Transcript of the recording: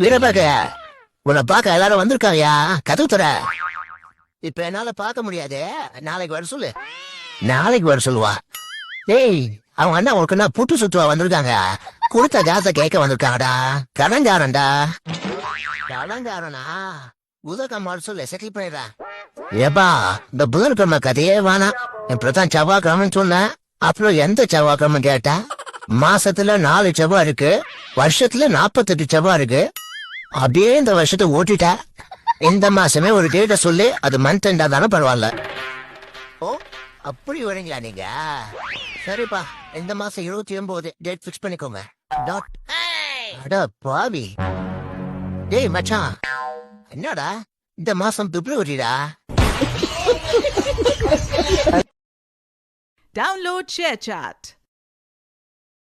வீரபாக உன்னை பார்க்க எல்லாரும் வந்திருக்காங்கயா. கதவு தர. இப்ப என்னால பார்க்க முடியாது. நாளைக்கு வர சொல்லு. நாளைக்கு வர சொல்லுவா. டேய், அவங்க அண்ணா உனக்கு என்ன புட்டு சுத்துவா வந்திருக்காங்க. கொடுத்த காசை கேட்க வந்திருக்காங்கடா. கடன்காரன்டா. கடன்காரனா? புதன்கிழமை வர சொல்லு, செட்டில் பண்ணிடுறேன். ஏப்பா, இந்த புதன்கிழமை கதையே வேணாம். இப்பதான் செவ்வாய்க்கிழமைன்னு சொன்னேன். அப்புறம் எந்த செவ்வாய்க்கிழமை கேட்டா? மாசத்துல 4 செவ்வாய் இருக்கு, வருஷத்துல 48 செவ்வாய் இருக்கு. அப்படியே இந்த வருஷத்தை ஓட்டிட்ட. இந்த மாசமே ஒரு டேட்ட சொல்லி, அது மந்த் எண்டா தானே பரவாயில்ல. ஓ, அப்படி வரீங்களா நீங்க? சரிப்பா, இந்த மாசம் 29 டேட் பிக்ஸ் பண்ணிக்கோங்க. அட பாவி. டேய் மச்சான், என்னடா இந்த மாசம் பிப்ரவரிடா? Download ShareChat.